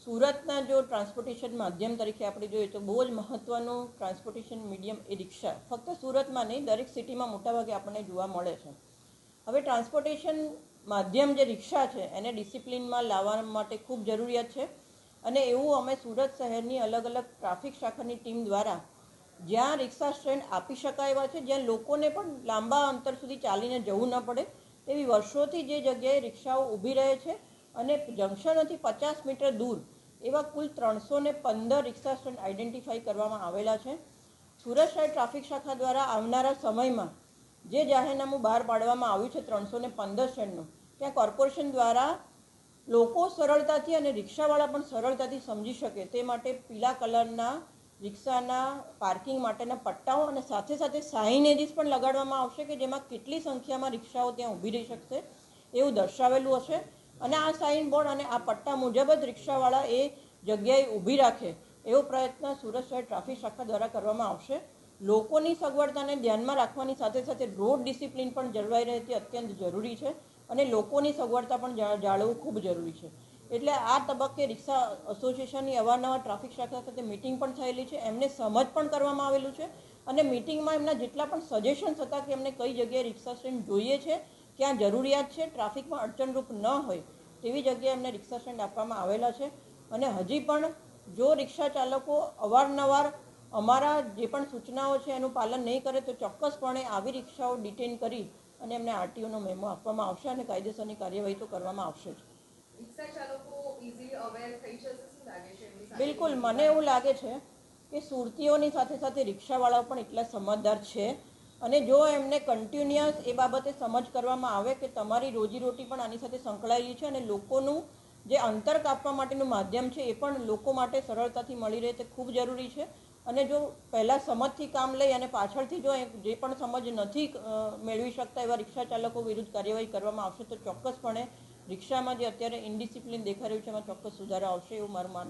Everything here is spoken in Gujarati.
સુરતના જો ટ્રાન્સપોર્ટેશન માધ્યમ તરીકે આપણે જોઈએ તો બહુ જ મહત્ત્વનું ટ્રાન્સપોર્ટેશન મીડિયમ એ રિક્ષા. ફક્ત સુરતમાં નહીં, દરેક સિટીમાં મોટાભાગે આપણને જોવા મળે છે. હવે ટ્રાન્સપોર્ટેશન માધ્યમ જે રિક્ષા છે એને ડિસિપ્લિનમાં લાવવા માટે ખૂબ જરૂરિયાત છે. અને એવું અમે સુરત શહેરની અલગ અલગ ટ્રાફિક શાખાની ટીમ દ્વારા જ્યાં રિક્ષા સ્ટેન્ડ આપી શકાય એવા છે, જ્યાં લોકોને પણ લાંબા અંતર સુધી ચાલીને જવું ન પડે એવી વર્ષોથી જે જગ્યાએ રિક્ષાઓ ઊભી રહે છે અને જંકશનથી 50 મીટર દૂર એવા કુલ 315 રિક્ષા સ્ટેન્ડ આઈડેન્ટિફાઈ કરવામાં આવેલા છે. સુરત શહેર ટ્રાફિક શાખા દ્વારા આવનારા સમયમાં જે જાહેરનામું બહાર પાડવામાં આવ્યું છે 315 સ્ટેન્ડનું, ત્યાં કોર્પોરેશન દ્વારા લોકો સરળતાથી અને રિક્ષાવાળા પણ સરળતાથી સમજી શકે તે માટે પીળા કલરના રિક્ષાના પાર્કિંગ માટેના પટ્ટાઓ અને સાથે સાથે સાઇનેજીસ પણ લગાડવામાં આવશે કે જેમાં કેટલી સંખ્યામાં રિક્ષાઓ ત્યાં ઊભી રહી શકશે એવું દર્શાવેલું હશે. અને આ સાઇન બોર્ડ અને આ પટ્ટા મુજબ જ રિક્ષાવાળા એ જગ્યાએ ઊભી રાખે એવો પ્રયત્ન સુરત શહેર ટ્રાફિક શાખા દ્વારા કરવામાં આવશે. લોકોની સગવડતાને ધ્યાનમાં રાખવાની સાથે સાથે રોડ ડિસિપ્લિન પણ જળવાઈ રહે તે અત્યંત જરૂરી છે અને લોકોની સગવડતા પણ જાળવવું ખૂબ જરૂરી છે. એટલે આ તબક્કે રિક્ષા એસોસિએશનની અવારનવાર ટ્રાફિક શાખા સાથે મિટિંગ પણ થયેલી છે, એમને સમજ પણ કરવામાં આવેલું છે અને મિટિંગમાં એમના જેટલા પણ સજેશન્સ હતા કે એમને કઈ જગ્યાએ રિક્ષા સ્ટેન્ડ જોઈએ છે, ક્યાં જરૂરિયાત છે, ટ્રાફિકમાં અડચણરૂપ ન હોય તેવી જગ્યાએ એમને રિક્ષા સ્ટેન્ડ આપવામાં આવેલા છે. અને હજી પણ જો રિક્ષા ચાલકો અવારનવાર અમારા જે પણ સૂચનાઓ છે એનું પાલન નહીં કરે તો ચોક્કસપણે આવી રિક્ષાઓ ડિટેન કરી અને એમને આરટીઓનો મેમો આપવામાં આવશે અને કાયદેસરની કાર્યવાહી તો કરવામાં આવશે જ. બિલકુલ, મને એવું લાગે છે કે સુરતીઓની સાથે સાથે રિક્ષાવાળાઓ પણ એટલા સમજદાર છે અને જો એમને કન્ટિન્યુઅસ એ બાબતે સમજ કરવામાં આવે કે તમારી રોજીરોટી પણ આની સાથે સંકળાયેલી છે અને લોકોનું જે અંતર કાપવા માટેનું માધ્યમ છે એ પણ લોકો માટે સરળતાથી મળી રહે તે ખૂબ જરૂરી છે. અને જો પહેલાં સમજથી કામ લઈ અને પાછળથી જો જે પણ સમજ નથી મેળવી શકતા એવા રિક્ષા ચાલકો વિરુદ્ધ કાર્યવાહી કરવામાં આવશે તો ચોક્કસપણે રિક્ષામાં જે અત્યારે ઇન્ડિસિપ્લિન દેખાઈ રહ્યું છે એમાં ચોક્કસ સુધારો આવશે એવું મારું માનવું.